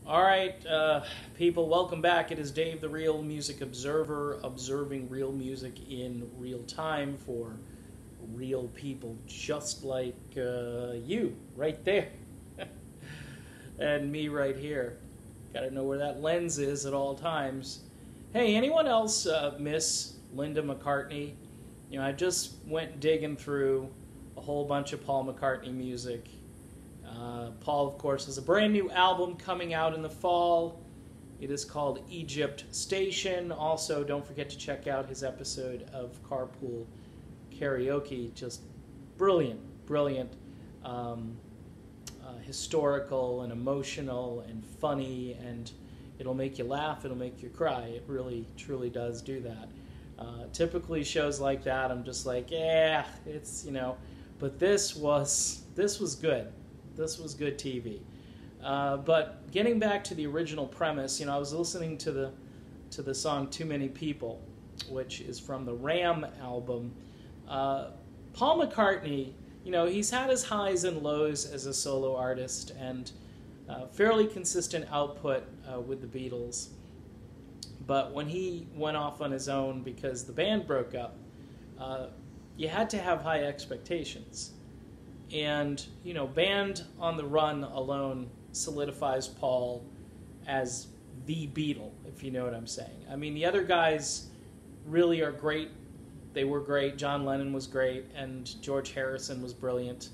All right, people, welcome back. It is Dave, the Real Music Observer, observing real music in real time for real people just like you, right there. And me right here. Gotta know where that lens is at all times. Hey, anyone else miss Linda McCartney? You know, I just went digging through a whole bunch of Paul McCartney music. Paul, of course, has a brand new album coming out in the fall. It is called Egypt Station. Also, don't forget to check out his episode of Carpool Karaoke. Just brilliant, brilliant, historical and emotional and funny, and it'll make you laugh, it'll make you cry. It really, truly does do that. Typically, shows like that, I'm just like, yeah, it's, you know, but this was good. This was good TV. But getting back to the original premise, you know, I was listening to the song "Too Many People," which is from the Ram album. Paul McCartney, you know, he's had his highs and lows as a solo artist, and fairly consistent output with the Beatles. But when he went off on his own because the band broke up, you had to have high expectations. And, you know, Band on the Run alone solidifies Paul as the Beatle, if you know what I'm saying. I mean, the other guys really are great. They were great. John Lennon was great, and George Harrison was brilliant.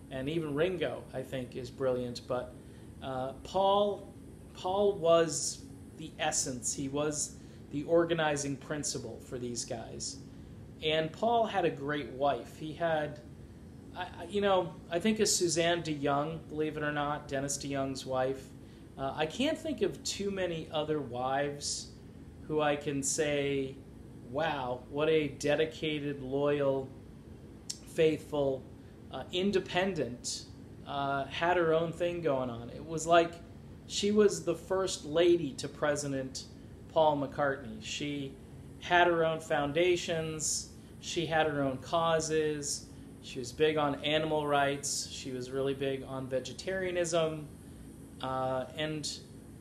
And even Ringo, I think, is brilliant. But Paul was the essence. He was the organizing principle for these guys. And Paul had a great wife. He had... I think of Suzanne DeYoung, believe it or not, Dennis DeYoung's wife. I can't think of too many other wives who I can say, wow, what a dedicated, loyal, faithful, independent, had her own thing going on. It was like she was the first lady to President Paul McCartney. She had her own foundations. She had her own causes. She was big on animal rights. She was really big on vegetarianism. And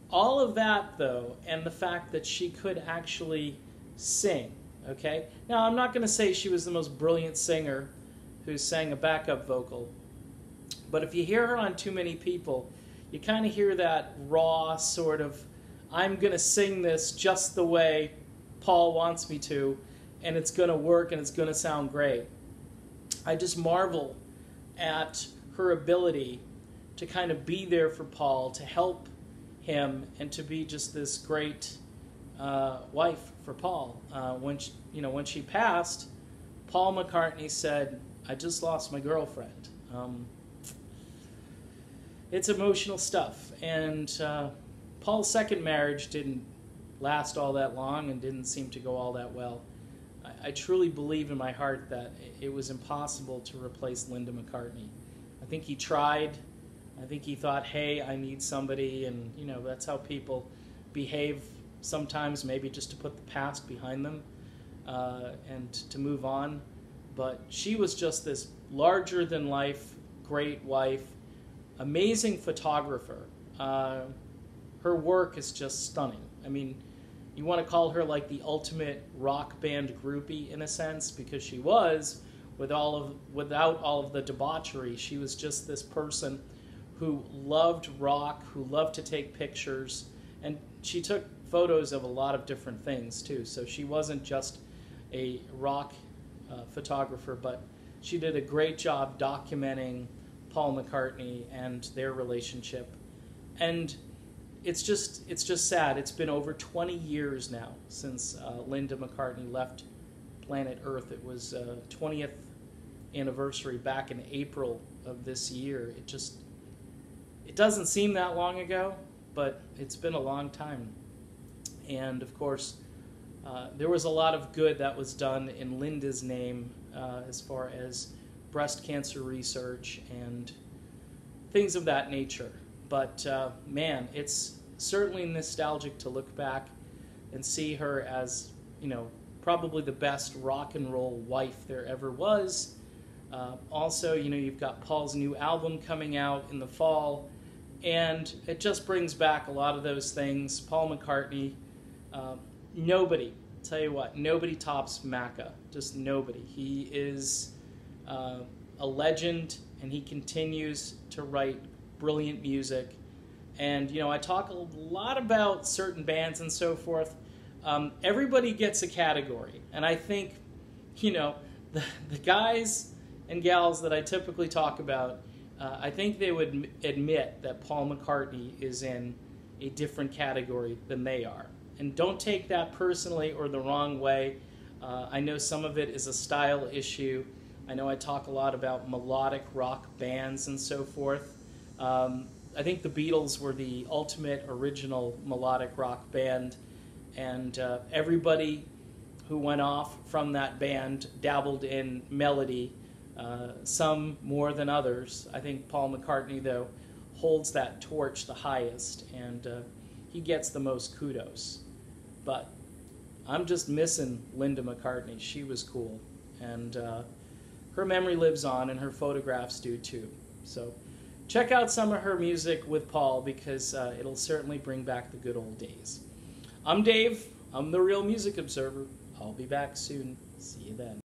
all of that, though, and the fact that she could actually sing, okay? Now, I'm not going to say she was the most brilliant singer who sang a backup vocal, but if you hear her on Too Many People, you kind of hear that raw sort of, I'm going to sing this just the way Paul wants me to, and it's going to work and it's going to sound great. I just marvel at her ability to kind of be there for Paul, to help him, and to be just this great wife for Paul. When she passed, Paul McCartney said, "I just lost my girlfriend." It's emotional stuff, and Paul's second marriage didn't last all that long and didn't seem to go all that well. I truly believe in my heart that it was impossible to replace Linda McCartney. I think he tried. I think he thought, hey, I need somebody, and you know, that's how people behave sometimes, maybe just to put the past behind them and to move on. But she was just this larger-than-life, great wife, amazing photographer. Her work is just stunning. I mean, you want to call her like the ultimate rock band groupie in a sense, because she was, without all of the debauchery. She was just this person who loved rock, who loved to take pictures, and she took photos of a lot of different things too. So she wasn't just a rock photographer, but she did a great job documenting Paul McCartney and their relationship. And it's just sad. It's been over 20 years now since Linda McCartney left planet Earth. It was 20th anniversary back in April of this year. It doesn't seem that long ago, but it's been a long time. And of course, there was a lot of good that was done in Linda's name as far as breast cancer research and things of that nature. But man, it's certainly nostalgic to look back and see her as, you know, probably the best rock and roll wife there ever was. Also, you know, you've got Paul's new album coming out in the fall, And it just brings back a lot of those things. Paul McCartney, nobody, tell you what, nobody tops Macca. Just nobody. He is a legend, and he continues to write brilliant music. And, I talk a lot about certain bands and so forth. Everybody gets a category. And I think, the guys and gals that I typically talk about, I think they would admit that Paul McCartney is in a different category than they are. And don't take that personally or the wrong way. I know some of it is a style issue. I know I talk a lot about melodic rock bands and so forth. I think the Beatles were the ultimate original melodic rock band, and everybody who went off from that band dabbled in melody, some more than others. I think Paul McCartney, though, holds that torch the highest, and he gets the most kudos. But I'm just missing Linda McCartney. She was cool, and her memory lives on, and her photographs do too. So check out some of her music with Paul, because it'll certainly bring back the good old days. I'm Dave. I'm the Real Music Observer. I'll be back soon. See you then.